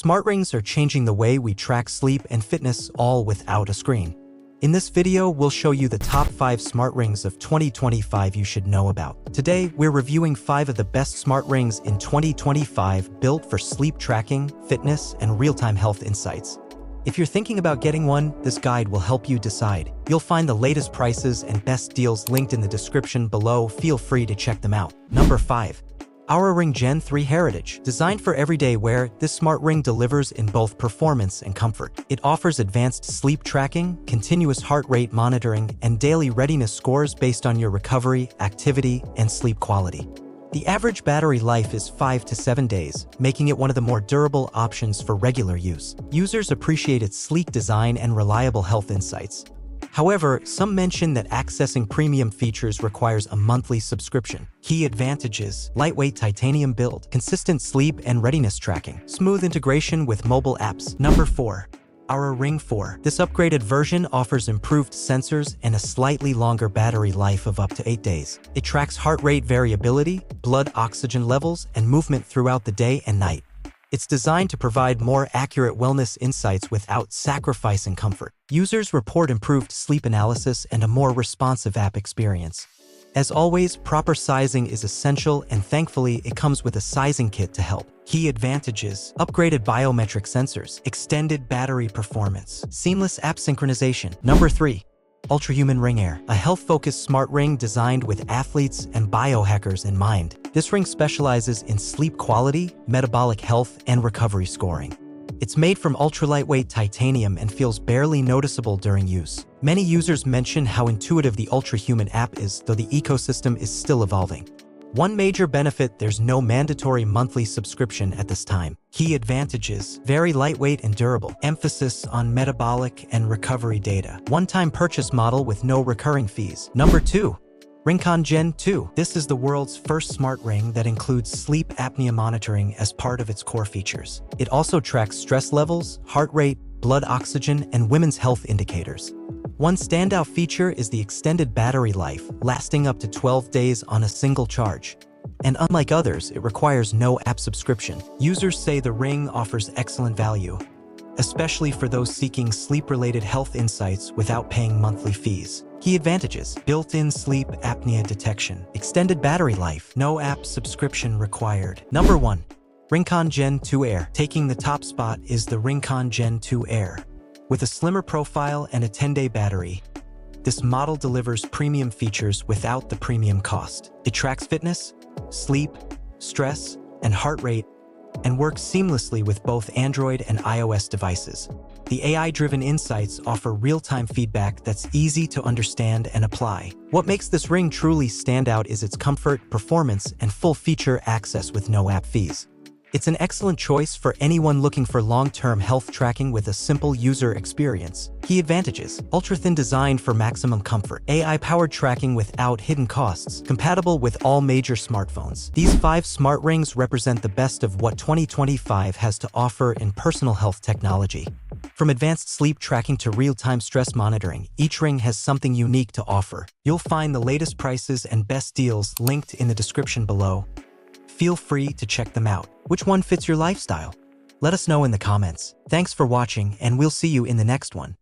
Smart rings are changing the way we track sleep and fitness, all without a screen. In this video, we'll show you the top 5 smart rings of 2025 you should know about. Today, we're reviewing 5 of the best smart rings in 2025 built for sleep tracking, fitness, and real-time health insights. If you're thinking about getting one, this guide will help you decide. You'll find the latest prices and best deals linked in the description below. Feel free to check them out. Number 5. Oura Ring Gen 3 Heritage. Designed for everyday wear, this smart ring delivers in both performance and comfort. It offers advanced sleep tracking, continuous heart rate monitoring, and daily readiness scores based on your recovery, activity, and sleep quality. The average battery life is 5 to 7 days, making it one of the more durable options for regular use. Users appreciate its sleek design and reliable health insights. However, some mention that accessing premium features requires a monthly subscription. Key advantages: lightweight titanium build, consistent sleep and readiness tracking, smooth integration with mobile apps. Number 4. Oura Ring 4. This upgraded version offers improved sensors and a slightly longer battery life of up to 8 days. It tracks heart rate variability, blood oxygen levels, and movement throughout the day and night. It's designed to provide more accurate wellness insights without sacrificing comfort. Users report improved sleep analysis and a more responsive app experience. As always, proper sizing is essential, and thankfully, it comes with a sizing kit to help. Key advantages: upgraded biometric sensors, extended battery performance, seamless app synchronization. Number 3. Ultrahuman Ring Air, a health-focused smart ring designed with athletes and biohackers in mind. This ring specializes in sleep quality, metabolic health, and recovery scoring. It's made from ultra-lightweight titanium and feels barely noticeable during use. Many users mention how intuitive the Ultrahuman app is, though the ecosystem is still evolving. One major benefit: there's no mandatory monthly subscription at this time. Key advantages: very lightweight and durable, emphasis on metabolic and recovery data, one-time purchase model with no recurring fees. Number 2. RingConn Gen 2. This is the world's first smart ring that includes sleep apnea monitoring as part of its core features. It also tracks stress levels, heart rate, blood oxygen, and women's health indicators. One standout feature is the extended battery life, lasting up to 12 days on a single charge. And unlike others, it requires no app subscription. Users say the ring offers excellent value, especially for those seeking sleep-related health insights without paying monthly fees. Key advantages: built-in sleep apnea detection, extended battery life, no app subscription required. Number 1. RingConn Gen 2 Air. Taking the top spot is the RingConn Gen 2 Air. With a slimmer profile and a 10-day battery, this model delivers premium features without the premium cost. It tracks fitness, sleep, stress, and heart rate, and works seamlessly with both Android and iOS devices. The AI-driven insights offer real-time feedback that's easy to understand and apply. What makes this ring truly stand out is its comfort, performance, and full-feature access with no app fees. It's an excellent choice for anyone looking for long-term health tracking with a simple user experience. Key advantages: ultra-thin design for maximum comfort, AI-powered tracking without hidden costs, compatible with all major smartphones. These 5 smart rings represent the best of what 2025 has to offer in personal health technology. From advanced sleep tracking to real-time stress monitoring, each ring has something unique to offer. You'll find the latest prices and best deals linked in the description below. Feel free to check them out. Which one fits your lifestyle? Let us know in the comments. Thanks for watching, and we'll see you in the next one.